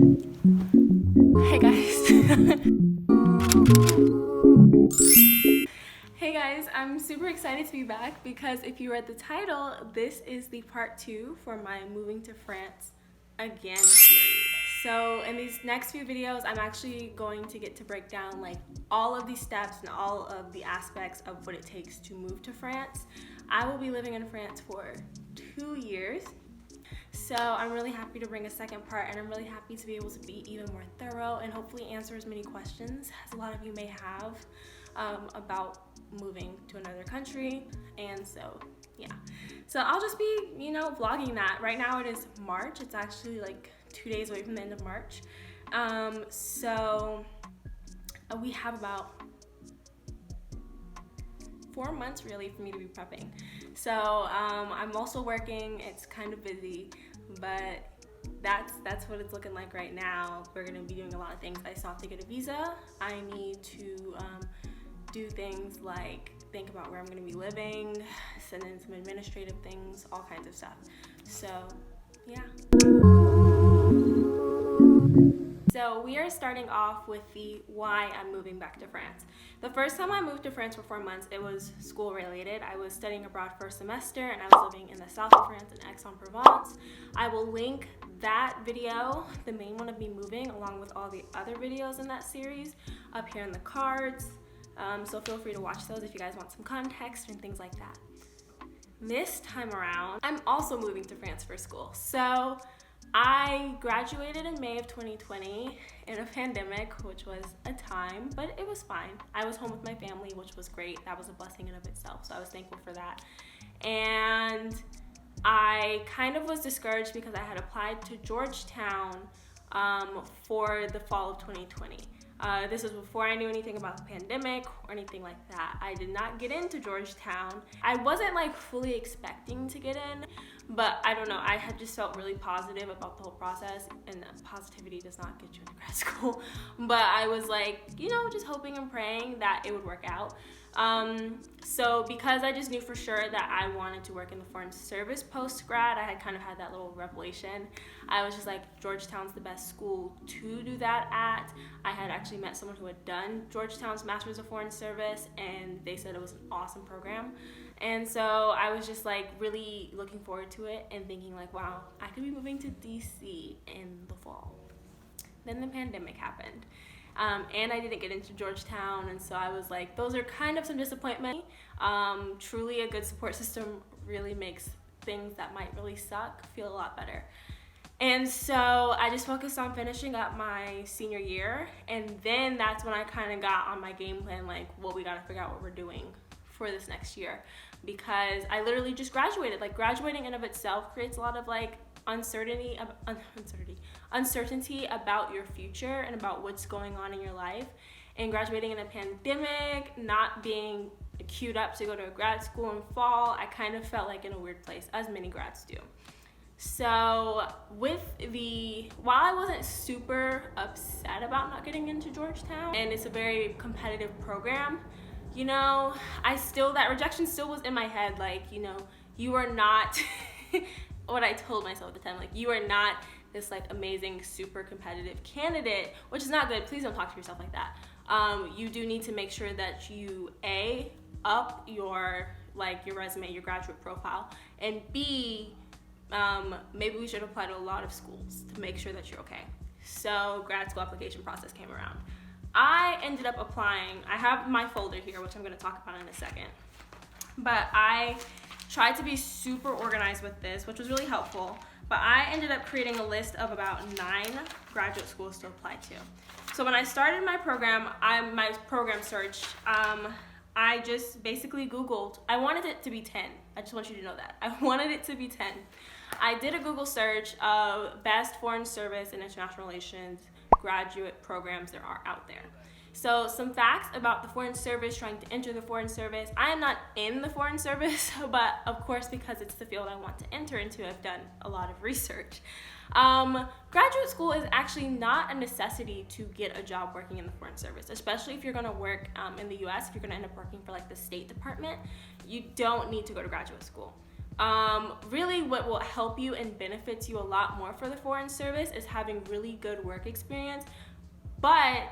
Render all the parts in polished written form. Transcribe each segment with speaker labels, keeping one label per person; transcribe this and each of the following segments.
Speaker 1: Hey guys. Hey guys, I'm super excited to be back because if you read the title, this is the part 2 for my moving to France again series. So in these next few videos, I'm actually going to get to break down like all of these steps and all of the aspects of what it takes to move to France. I will be living in France for 2 years. So I'm really happy to bring a second part, and I'm really happy to be able to be even more thorough and hopefully answer as many questions as a lot of you may have about moving to another country. And so yeah, so I'll just be vlogging that. Right now it is March. It's actually like 2 days away from the end of March. So we have about 4 months really for me to be prepping. So I'm also working. It's kind of busy, but that's what it's looking like right now. We're gonna be doing a lot of things. I still have to get a visa. I need to do things like think about where I'm gonna be living, send in some administrative things, all kinds of stuff. So yeah. So we are starting off with the why I'm moving back to France. The first time I moved to France for 4 months, it was school related. I was studying abroad for a semester and I was living in the south of France in Aix-en-Provence. I will link that video, the main one of me moving, along with all the other videos in that series up here in the cards. So feel free to watch those if you guys want some context and things like that. This time around, I'm also moving to France for school. So I graduated in May of 2020 in a pandemic, which was a time, but it was fine. I was home with my family, which was great. That was a blessing in of itself, so I was thankful for that. And I kind of was discouraged because I had applied to Georgetown for the fall of 2020. This was before I knew anything about the pandemic or anything like that. I did not get into Georgetown. I wasn't like fully expecting to get in, but I don't know. I had just felt really positive about the whole process, and positivity does not get you into grad school. But I was like, just hoping and praying that it would work out. So because I just knew for sure that I wanted to work in the foreign service post-grad, I had kind of had that little revelation. I was just like, Georgetown's the best school to do that at. I had actually met someone who had done Georgetown's Master's of Foreign Service, and they said it was an awesome program. And so I was just like really looking forward to it and thinking like, wow, I could be moving to DC in the fall. Then the pandemic happened. And I didn't get into Georgetown, and so I was like, those are kind of some disappointment. Truly a good support system really makes things that might really suck feel a lot better. And so I just focused on finishing up my senior year, and then that's when I kind of got on my game plan, like, well, we gotta figure out what we're doing for this next year, because I literally just graduated. Like, graduating in of itself creates a lot of like uncertainty about your future and about what's going on in your life. And graduating in a pandemic, not being queued up to go to a grad school in fall, I kind of felt like in a weird place, as many grads do. So while I wasn't super upset about not getting into Georgetown, and it's a very competitive program, that rejection still was in my head. Like, you are not what I told myself at the time, like, you are not this like amazing, super competitive candidate, which is not good. Please don't talk to yourself like that. You do need to make sure that you up your resume, your graduate profile, and B, maybe we should apply to a lot of schools to make sure that you're okay. So grad school application process came around. I ended up applying. I have my folder here, which I'm going to talk about in a second. But I tried to be super organized with this, which was really helpful. But I ended up creating a list of about 9 graduate schools to apply to. So when I started my program, my program search, I just basically Googled. I wanted it to be 10. I just want you to know that. I wanted it to be 10. I did a Google search of best foreign service and international relations graduate programs there are out there. So some facts about the foreign service, trying to enter the foreign service. I am not in the foreign service, but of course, because it's the field I want to enter into, I've done a lot of research. Graduate school is actually not a necessity to get a job working in the foreign service, especially if you're going to work in the US. If you're going to end up working for like the State Department, you don't need to go to graduate school. Really what will help you and benefits you a lot more for the Foreign Service is having really good work experience, but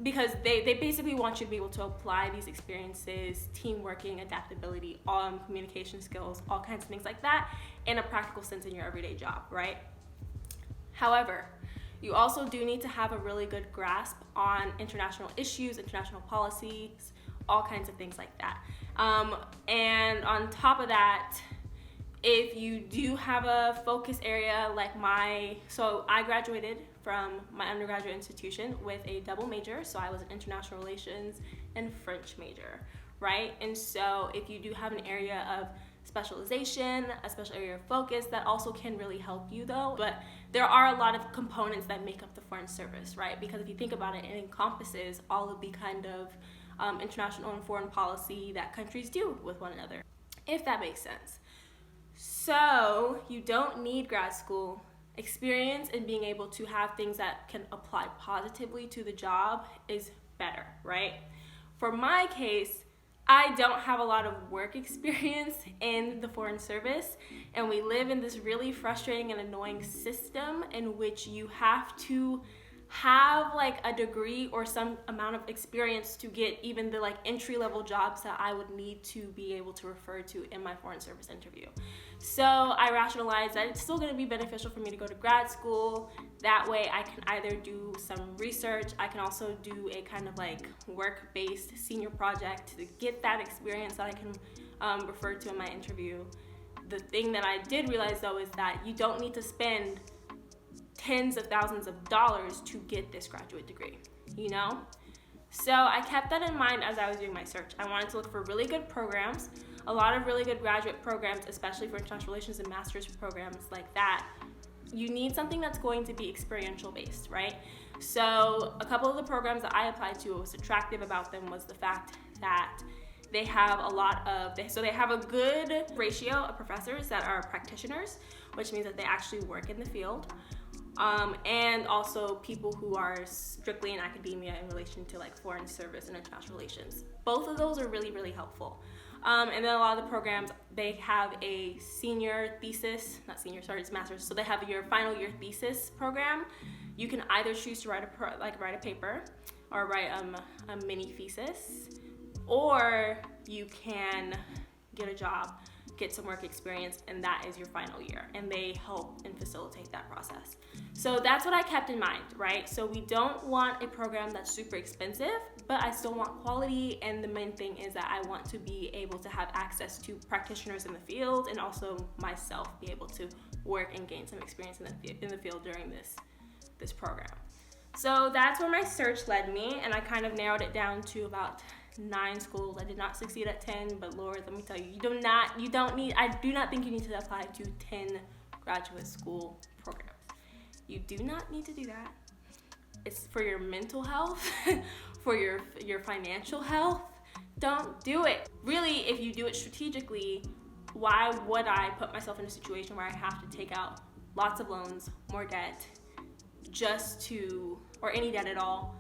Speaker 1: because they basically want you to be able to apply these experiences, team working, adaptability, communication skills, all kinds of things like that in a practical sense in your everyday job, right? However, you also do need to have a really good grasp on international issues, international policies, all kinds of things like that. And on top of that, if you do have a focus area like so I graduated from my undergraduate institution with a double major, so I was an international relations and French major, right? And so if you do have an area of specialization, a special area of focus, that also can really help you though. But there are a lot of components that make up the Foreign Service, right? Because if you think about it, it encompasses all of the kind of international and foreign policy that countries do with one another, if that makes sense. So you don't need grad school experience, and being able to have things that can apply positively to the job is better, right? For my case, I don't have a lot of work experience in the Foreign Service, and we live in this really frustrating and annoying system in which you have to have like a degree or some amount of experience to get even the like entry-level jobs that I would need to be able to refer to in my Foreign Service interview. So I rationalized that it's still going to be beneficial for me to go to grad school. That way I can either do some research, I can also do a kind of like work-based senior project to get that experience that I can refer to in my interview. The thing that I did realize though is that you don't need to spend tens of thousands of dollars to get this graduate degree, you know? So I kept that in mind as I was doing my search. I wanted to look for really good programs, a lot of really good graduate programs, especially for international relations and master's programs like that. You need something that's going to be experiential based, right? So a couple of the programs that I applied to, what was attractive about them was the fact that they have they have a good ratio of professors that are practitioners, which means that they actually work in the field. And also people who are strictly in academia in relation to like Foreign Service and international relations. Both of those are really, really helpful. And then a lot of the programs, they have a senior thesis, it's master's. So they have your final year thesis program. You can either choose to write a paper or write a mini thesis, or you can get a job, get some work experience, and that is your final year, and they help and facilitate that process. So that's what I kept in mind, right? So we don't want a program that's super expensive, but I still want quality, and the main thing is that I want to be able to have access to practitioners in the field, and also myself be able to work and gain some experience in the field during this program. So that's where my search led me, and I kind of narrowed it down to about 9 schools. I did not succeed at 10, but Lord, let me tell you, I do not think you need to apply to 10 graduate school programs. You do not need to do that. It's for your mental health, for your financial health. Don't do it. Really, if you do it strategically, why would I put myself in a situation where I have to take out lots of loans, more debt, or any debt at all,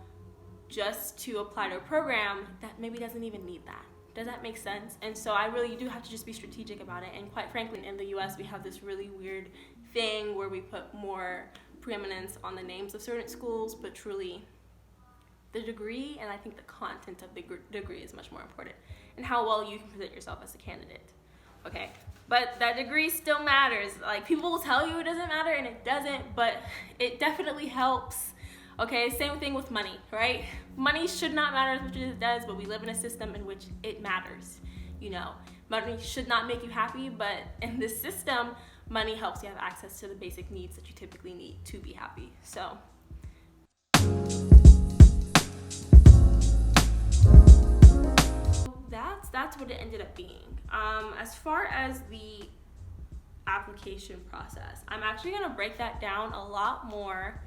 Speaker 1: just to apply to a program that maybe doesn't even need that? Does that make sense? And so you do have to just be strategic about it. And quite frankly, in the US, we have this really weird thing where we put more preeminence on the names of certain schools, but truly the degree, and I think the content of the degree is much more important, and how well you can present yourself as a candidate. Okay, but that degree still matters. Like, people will tell you it doesn't matter, and it doesn't, but it definitely helps. Okay, same thing with money, right? Money should not matter as much as it does, but we live in a system in which it matters. You know, money should not make you happy, but in this system, money helps you have access to the basic needs that you typically need to be happy. So that's what it ended up being. As far as the application process, I'm actually gonna break that down a lot more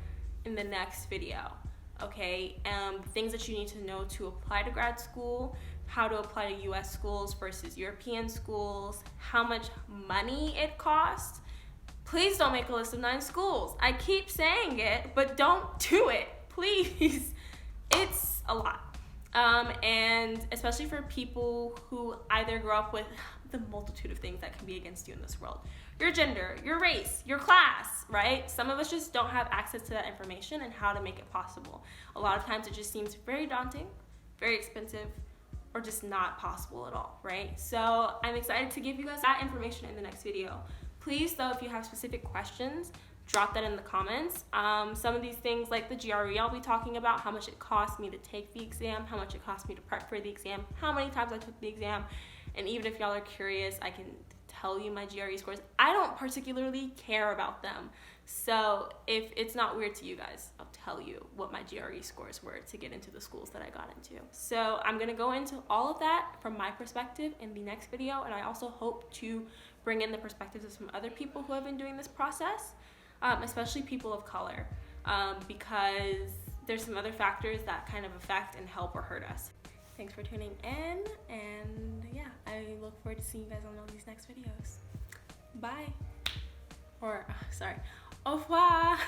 Speaker 1: in the next video. Okay, things that you need to know to apply to grad school, how to apply to US schools versus European schools, how much money it costs. Please don't make a list of 9 schools. I keep saying it, but don't do it, please. It's a lot. And especially for people who either grow up with the multitude of things that can be against you in this world. Your gender, your race, your class, right? Some of us just don't have access to that information and how to make it possible. A lot of times it just seems very daunting, very expensive, or just not possible at all, right? So I'm excited to give you guys that information in the next video. Please, though, if you have specific questions, drop that in the comments. Some of these things like the GRE I'll be talking about, how much it cost me to take the exam, how much it cost me to prep for the exam, how many times I took the exam, and even if y'all are curious, I can tell you my GRE scores. I don't particularly care about them. So if it's not weird to you guys, I'll tell you what my GRE scores were to get into the schools that I got into. So I'm gonna go into all of that from my perspective in the next video, and I also hope to bring in the perspectives of some other people who have been doing this process, especially people of color, because there's some other factors that kind of affect and help or hurt us. Thanks for tuning in, and yeah, I look forward to seeing you guys on all these next videos. Bye. Or, sorry, au revoir.